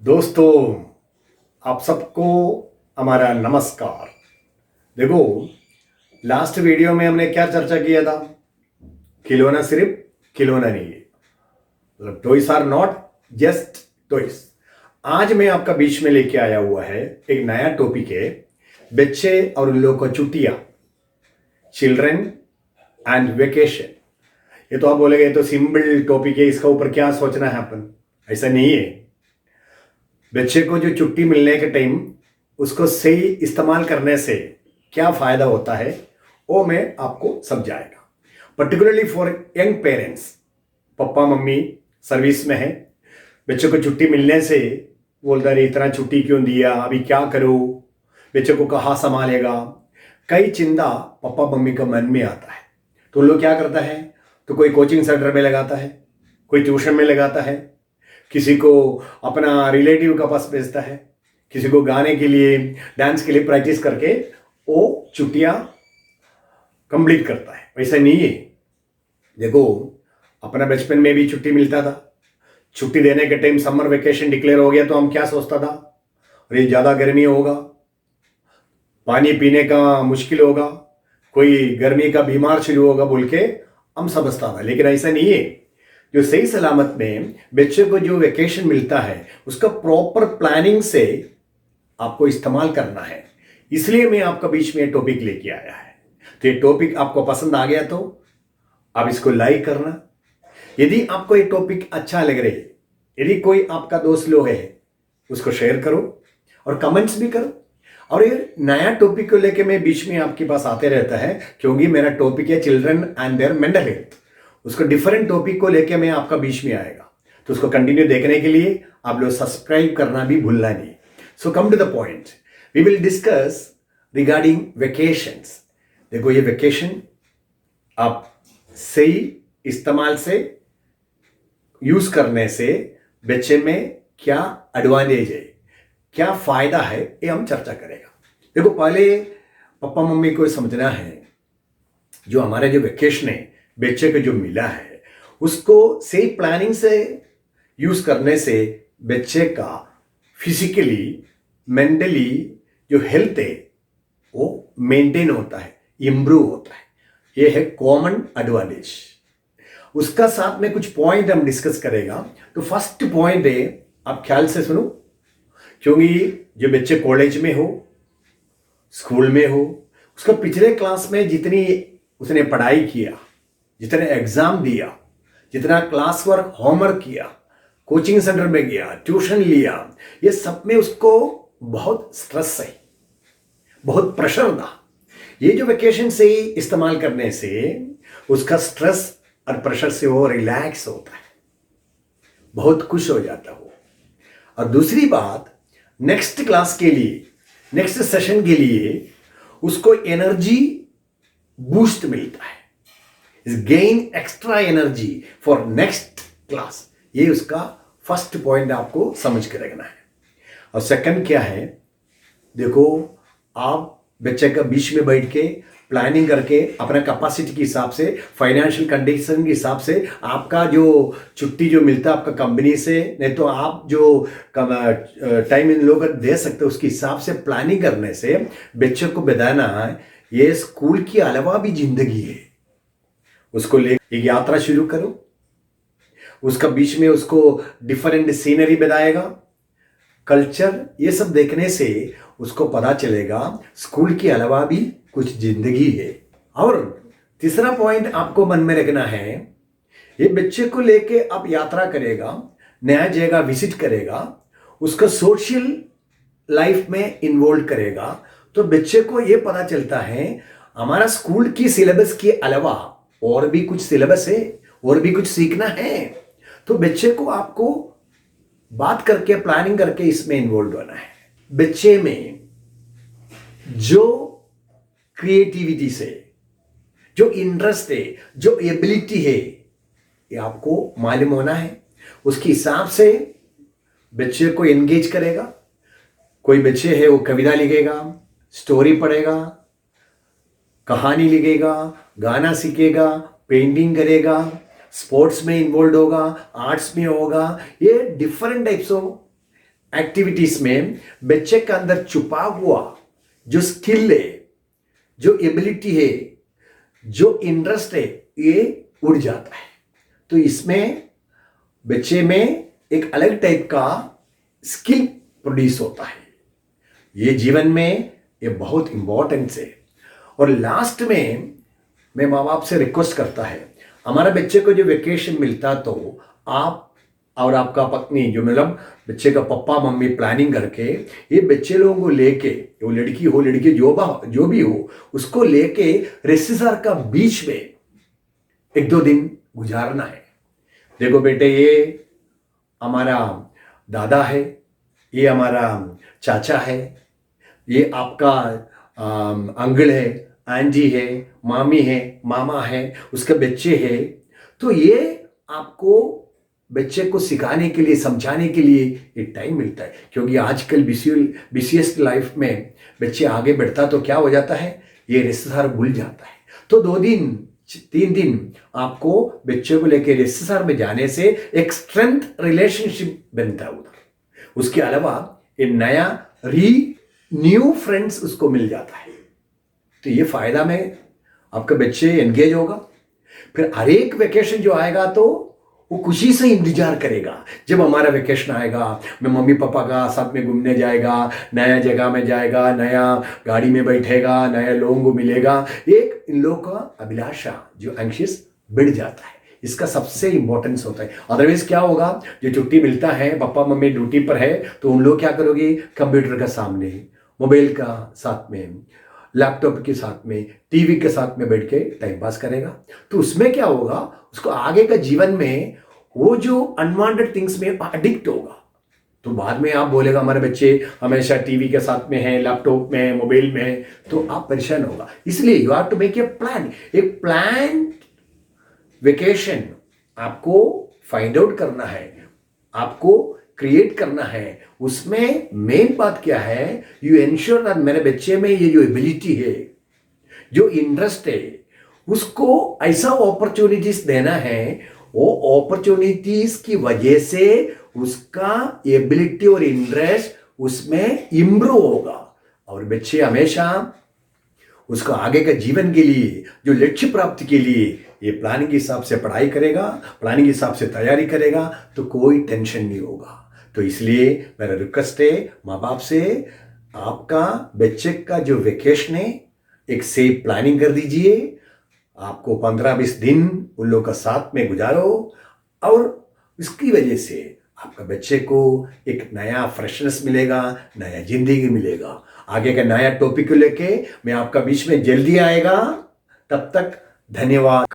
दोस्तों, आप सबको हमारा नमस्कार। देखो, लास्ट वीडियो में हमने क्या चर्चा किया था? खिलौना सिर्फ खिलौना नहीं है, मतलब toys are not just toys. आज मैं आपका बीच में लेके आया हुआ है एक नया टॉपिक है, बच्चे और उन लोगों को छुट्टियां, चिल्ड्रन एंड वेकेशन। ये तो आप बोलेंगे ये तो सिंपल टॉपिक है, इसका ऊपर क्या सोचना है अपन? ऐसा नहीं है। बच्चे को जो छुट्टी मिलने के टाइम उसको सही इस्तेमाल करने से क्या फायदा होता है वो मैं आपको समझाएगा। पर्टिकुलरली फॉर यंग पेरेंट्स, पापा मम्मी सर्विस में है, बच्चे को छुट्टी मिलने से बोलता रहे इतना छुट्टी क्यों दिया, अभी क्या करूँ, बच्चे को कहाँ संभालेगा, कई चिंता पापा मम्मी का मन में आता है। तो लोग क्या करता है, तो कोई कोचिंग सेंटर में लगाता है, कोई ट्यूशन में लगाता है, किसी को अपना रिलेटिव का पास भेजता है, किसी को गाने के लिए डांस के लिए प्रैक्टिस करके वो छुट्टियां कंप्लीट करता है। वैसा नहीं है। देखो, अपना बचपन में भी छुट्टी मिलता था। छुट्टी देने के टाइम समर वेकेशन डिक्लेयर हो गया तो हम क्या सोचता था, अरे ज़्यादा गर्मी होगा, पानी पीने का मुश्किल होगा, कोई गर्मी का बीमार शुरू होगा बोल के हम समझता था। लेकिन ऐसा नहीं है। जो सही सलामत में बच्चे को जो वेकेशन मिलता है उसका प्रॉपर प्लानिंग से आपको इस्तेमाल करना है। इसलिए मैं आपका बीच में टॉपिक लेके आया है। तो ये टॉपिक आपको पसंद आ गया तो आप इसको लाइक करना। यदि आपको ये टॉपिक अच्छा लग रहा है, यदि कोई आपका दोस्त लोग है उसको शेयर करो और कमेंट्स भी करो। और ये नया टॉपिक को लेके मैं बीच में आपके पास आते रहता है, क्योंकि मेरा टॉपिक है children and their mental health. उसको डिफरेंट टॉपिक को लेके मैं आपका बीच में आएगा, तो उसको कंटिन्यू देखने के लिए आप लोग सब्सक्राइब करना भी भूलना नहीं। So come to the point, we will discuss regarding vacations. देखो, ये वेकेशन आप सही इस्तेमाल से यूज करने से बच्चे में क्या एडवांटेज है, क्या फायदा है, ये हम चर्चा करेगा। देखो, पहले पापा मम्मी को समझना है, जो हमारे जो वेकेशन है बच्चे को जो मिला है उसको सही प्लानिंग से यूज करने से बच्चे का फिजिकली मेंटली जो हेल्थ है वो मेंटेन होता है, इंप्रूव होता है। ये है कॉमन एडवांटेज। उसका साथ में कुछ पॉइंट हम डिस्कस करेगा। तो फर्स्ट पॉइंट है, आप ख्याल से सुनो, क्योंकि जो बच्चे कॉलेज में हो, स्कूल में हो, उसका पिछले क्लास में जितनी उसने पढ़ाई किया, जितने एग्जाम दिया, जितना क्लास वर्क होमवर्क किया, कोचिंग सेंटर में गया, ट्यूशन लिया, ये सब में उसको बहुत स्ट्रेस है, बहुत प्रेशर था। ये जो वेकेशन से ही इस्तेमाल करने से उसका स्ट्रेस और प्रेशर से वो रिलैक्स होता है, बहुत खुश हो जाता हो। और दूसरी बात, नेक्स्ट क्लास के लिए, नेक्स्ट सेशन के लिए उसको एनर्जी बूस्ट मिलता है, gain extra energy for next class. ये उसका फर्स्ट पॉइंट आपको समझ के रखना है। और सेकंड क्या है, देखो, आप बच्चे का बीच में बैठ के प्लानिंग करके अपना कैपेसिटी के हिसाब से, फाइनेंशियल कंडीशन के हिसाब से, आपका जो छुट्टी जो मिलता है आपका कंपनी से, नहीं तो आप जो टाइम इन लोग दे सकते हो, उसके हिसाब से प्लानिंग करने से बच्चे को बताना है ये स्कूल की अलावा भी जिंदगी है। उसको ले एक यात्रा शुरू करो, उसका बीच में उसको डिफरेंट सीनरी बताएगा, कल्चर, ये सब देखने से उसको पता चलेगा स्कूल के अलावा भी कुछ जिंदगी है। और तीसरा पॉइंट आपको मन में रखना है, ये बच्चे को लेके आप यात्रा करेगा, नया जगह विजिट करेगा, उसका सोशल लाइफ में इन्वॉल्व करेगा, तो बच्चे को ये पता चलता है हमारा स्कूल की सिलेबस के अलावा और भी कुछ सिलेबस है, और भी कुछ सीखना है। तो बच्चे को आपको बात करके प्लानिंग करके इसमें इन्वॉल्व होना है। बच्चे में जो क्रिएटिविटी से, जो इंटरेस्ट है, जो एबिलिटी है, ये आपको मालूम होना है। उसके हिसाब से बच्चे को एंगेज करेगा। कोई बच्चे है वो कविता लिखेगा, स्टोरी पढ़ेगा, कहानी लिखेगा, गाना सीखेगा, पेंटिंग करेगा, स्पोर्ट्स में इन्वॉल्व होगा, आर्ट्स में होगा। ये डिफरेंट टाइप्स ऑफ एक्टिविटीज में बच्चे के अंदर छुपा हुआ जो स्किल है, जो एबिलिटी है, जो इंटरेस्ट है, ये उड़ जाता है। तो इसमें बच्चे में एक अलग टाइप का स्किल प्रोड्यूस होता है। ये जीवन में ये बहुत इंपॉर्टेंट है। और लास्ट में मैं माँ बाप से रिक्वेस्ट करता है, हमारे बच्चे को जो वेकेशन मिलता तो आप और आपका पत्नी, जो मतलब बच्चे का पप्पा मम्मी प्लानिंग करके ये बच्चे लोगों को लेके, वो लड़की हो लड़की जो भी हो, उसको लेके रिश्तेदार का बीच में 1-2 दिन गुजारना है। देखो बेटे, ये हमारा दादा है, ये हमारा चाचा है, ये आपका अंकल है, आंटी है, मामी है, मामा है, उसके बच्चे हैं। तो ये आपको बच्चे को सिखाने के लिए, समझाने के लिए एक टाइम मिलता है। क्योंकि आजकल बिसिएस्ट लाइफ में बच्चे आगे बढ़ता तो क्या हो जाता है, ये रिश्तेदार भूल जाता है। तो 2 दिन 3 दिन आपको बच्चे को लेकर रिश्तेदार में जाने से एक स्ट्रेंथ रिलेशनशिप बनता है उधर। उसके अलावा एक नया न्यू फ्रेंड्स उसको मिल जाता है। तो ये फायदा में आपका बच्चे एंगेज होगा। फिर हर एक वेकेशन जो आएगा तो वो खुशी से इंतजार करेगा, जब हमारा वेकेशन आएगा, मैं मम्मी पापा का साथ में घूमने जाएगा, नया जगह में जाएगा, नया गाड़ी में बैठेगा, नए लोगों को मिलेगा। एक इन लोगों का अभिलाषा जो एंग्शियस बढ़ जाता है, इसका सबसे इंपॉर्टेंस होता है। अदरवाइज क्या होगा, जो छुट्टी मिलता है, पापा मम्मी ड्यूटी पर है, तो उन लोग क्या करोगे, कंप्यूटर का सामने, मोबाइल का साथ में, लैपटॉप के साथ में, टीवी के साथ में बैठ के टाइम पास करेगा। तो उसमें क्या होगा, उसको आगे का जीवन में वो जो अनवांटेड थिंग्स में एडिक्ट होगा। तो बाद में आप बोलेगा हमारे बच्चे हमेशा टीवी के साथ में है, लैपटॉप में, मोबाइल में, तो आप परेशान होगा। इसलिए you have to make a plan, एक प्लान वेकेशन आपको फाइंड आउट करना है, आपको क्रिएट करना है। उसमें मेन बात क्या है, यू एंश्योर दैट मेरे बच्चे में ये जो एबिलिटी है, जो इंटरेस्ट है, उसको ऐसा अपॉर्चुनिटीज देना है, वो अपॉर्चुनिटीज की वजह से उसका एबिलिटी और इंटरेस्ट उसमें इंप्रूव होगा। और बच्चे हमेशा उसको आगे का जीवन के लिए, जो लक्ष्य प्राप्ति के लिए ये प्लानिंग के हिसाब से पढ़ाई करेगा, प्लानिंग के हिसाब से तैयारी करेगा, तो कोई टेंशन नहीं होगा। तो इसलिए मेरा रिक्वेस्ट है माँ बाप से, आपका बच्चे का जो वेकेशन है एक सेफ प्लानिंग कर दीजिए। आपको 15-20 दिन उन लोगों का साथ में गुजारो, और इसकी वजह से आपका बच्चे को एक नया फ्रेशनेस मिलेगा, नया जिंदगी मिलेगा। आगे का नया टॉपिक को लेके मैं आपका बीच में जल्दी आएगा। तब तक धन्यवाद।